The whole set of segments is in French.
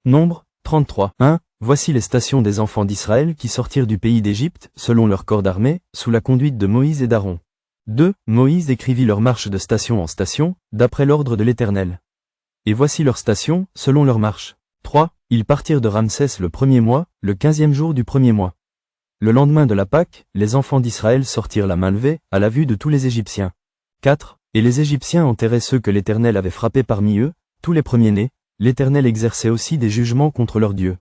Nombre, 33. 1. Voici les stations des enfants d'Israël qui sortirent du pays d'Égypte, selon leur corps d'armée, sous la conduite de Moïse et d'Aaron. 2. Moïse écrivit leur marche de station en station, d'après l'ordre de l'Éternel. Et voici leurs stations, selon leur marche. 3. Ils partirent de Ramsès le premier mois, le 15e jour du premier mois. Le lendemain de la Pâque, les enfants d'Israël sortirent la main levée, à la vue de tous les Égyptiens. 4. Et les Égyptiens enterraient ceux que l'Éternel avait frappés parmi eux, tous les premiers-nés. L'Éternel exerçait aussi des jugements contre leurs dieux.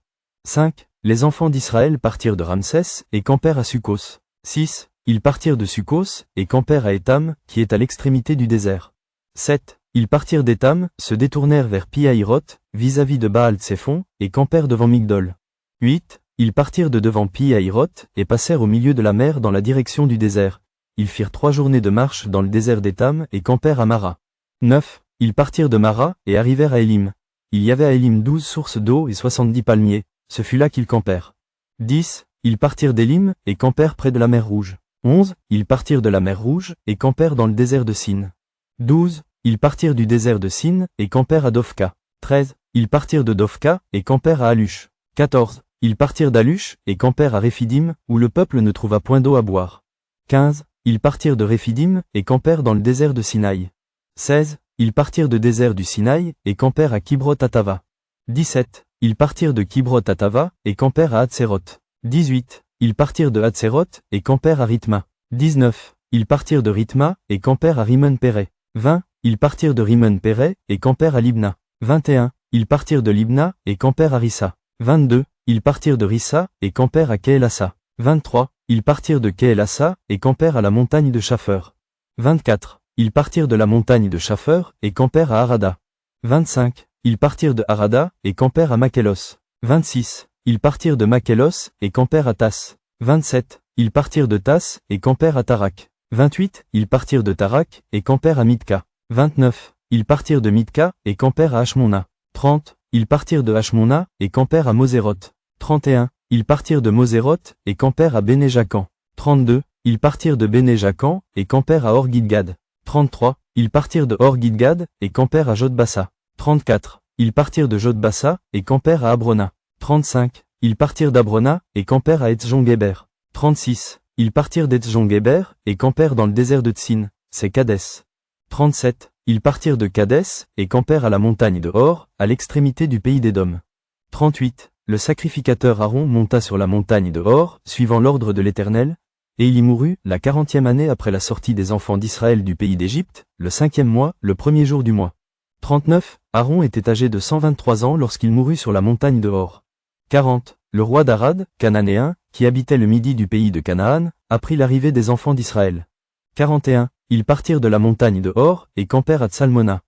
5. Les enfants d'Israël partirent de Ramsès, et campèrent à Sukkos. 6. Ils partirent de Sukkos, et campèrent à Étam, qui est à l'extrémité du désert. 7. Ils partirent d'Étam, se détournèrent vers Pi-Hahiroth, vis-à-vis de Baal-Tsephon, et campèrent devant Migdol. 8. Ils partirent de devant Pi-Hahiroth, et passèrent au milieu de la mer dans la direction du désert. Ils firent 3 journées de marche dans le désert d'Étam, et campèrent à Mara. 9. Ils partirent de Mara, et arrivèrent à Élim. Il y avait à Élim 12 sources d'eau et 70 palmiers, ce fut là qu'ils campèrent. 10. Ils partirent d'Élim, et campèrent près de la mer Rouge. 11. Ils partirent de la mer Rouge, et campèrent dans le désert de Sin. 12. Ils partirent du désert de Sin, et campèrent à Dofka. 13. Ils partirent de Dofka, et campèrent à Alush. 14. Ils partirent d'Alush, et campèrent à Réphidim, où le peuple ne trouva point d'eau à boire. 15. Ils partirent de Réphidim, et campèrent dans le désert de Sinaï. 16. Ils partirent de désert du Sinaï, et campèrent à Kibroth-Hattava. 17. Ils partirent de Kibroth-Hattava, et campèrent à Hatzeroth. 18. Ils partirent de Hatzeroth, et campèrent à Rithma. 19. Ils partirent de Rithma, et campèrent à Rimon-Péré. 20. Ils partirent de Rimon-Péré, et campèrent à Libna. 21. Ils partirent de Libna, et campèrent à Rissa. 22. Ils partirent de Rissa, et campèrent à Kéelassa. 23. Ils partirent de Kéelassa, et campèrent à la montagne de Shafeur. 24. Ils partirent de la montagne de Shafeur, et campèrent à Harada. 25. Ils partirent de Harada, et campèrent à Makélos. 26. Ils partirent de Makélos, et campèrent à Tas. 27. Ils partirent de Tas, et campèrent à Tarak. 28. Ils partirent de Tarak, et campèrent à Mitka. 29. Ils partirent de Mitka, et campèrent à Hashmona. 30. Ils partirent de Hashmona, et campèrent à Moséroth. 31. Ils partirent de Moséroth, et campèrent à Béné-Jacan. 32. Ils partirent de Béné-Jacan, et campèrent à Or-Gidgad. 33. Ils partirent de Or-Gidgad, et campèrent à Jotbassa. 34. Ils partirent de Jotbassa, et campèrent à Abrona. 35. Ils partirent d'Abrona, et campèrent à Etzjon-Géber. 36. Ils partirent d'Etzjon-Géber, et campèrent dans le désert de Tsin, c'est Kadès. 37. Ils partirent de Kadès, et campèrent à la montagne de Hor, à l'extrémité du pays d'Édom. 38. Le sacrificateur Aaron monta sur la montagne de Hor, suivant l'ordre de l'Éternel, et il y mourut, la 40e année après la sortie des enfants d'Israël du pays d'Égypte, le 5e mois, le premier jour du mois. 39. Aaron était âgé de 123 ans lorsqu'il mourut sur la montagne de Hor. 40. Le roi d'Arad, cananéen, qui habitait le midi du pays de Canaan, apprit l'arrivée des enfants d'Israël. 41. Ils partirent de la montagne de Hor, et campèrent à Tsalmona.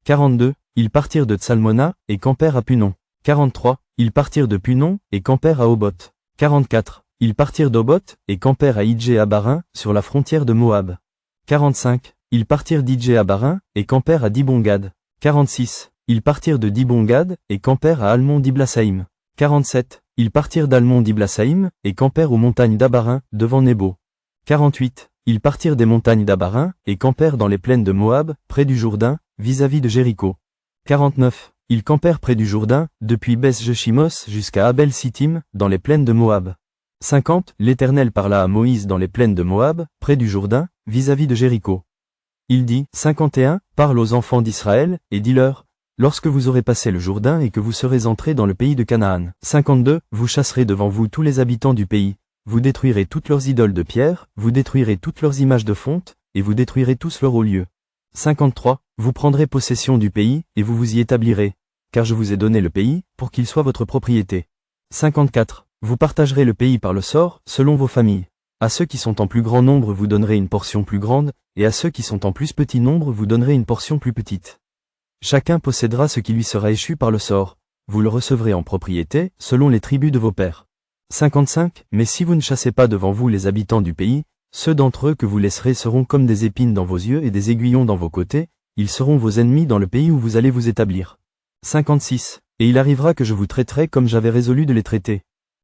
42. Ils partirent de Tsalmona, et campèrent à Punon. 43. Ils partirent de Punon, et campèrent à Oboth. 44. Ils partirent d'Oboth, et campèrent à Idjé-Abarin, sur la frontière de Moab. 45. Ils partirent d'Idjé-Abarin, et campèrent à Dibongad. 46. Ils partirent de Dibongad, et campèrent à Almon-Diblasaïm. 47. Ils partirent d'Almon-Diblasaïm, et campèrent aux montagnes d'Abarin, devant Nebo. 48. Ils partirent des montagnes d'Abarin, et campèrent dans les plaines de Moab, près du Jourdain, vis-à-vis de Jéricho. 49. Ils campèrent près du Jourdain, depuis Beth-Jeshimoth jusqu'à Abel-Sittim, dans les plaines de Moab. 50. L'Éternel parla à Moïse dans les plaines de Moab, près du Jourdain, vis-à-vis de Jéricho. Il dit, 51, parle aux enfants d'Israël, et dis-leur, lorsque vous aurez passé le Jourdain et que vous serez entrés dans le pays de Canaan. 52, vous chasserez devant vous tous les habitants du pays, vous détruirez toutes leurs idoles de pierre, vous détruirez toutes leurs images de fonte, et vous détruirez tous leurs hauts lieux. 53, vous prendrez possession du pays, et vous vous y établirez, car je vous ai donné le pays, pour qu'il soit votre propriété. 54, vous partagerez le pays par le sort, selon vos familles. À ceux qui sont en plus grand nombre vous donnerez une portion plus grande, et à ceux qui sont en plus petit nombre vous donnerez une portion plus petite. Chacun possédera ce qui lui sera échu par le sort, vous le recevrez en propriété, selon les tribus de vos pères. 55. Mais si vous ne chassez pas devant vous les habitants du pays, ceux d'entre eux que vous laisserez seront comme des épines dans vos yeux et des aiguillons dans vos côtés, ils seront vos ennemis dans le pays où vous allez vous établir. 56. Et il arrivera que je vous traiterai comme j'avais résolu de les traiter.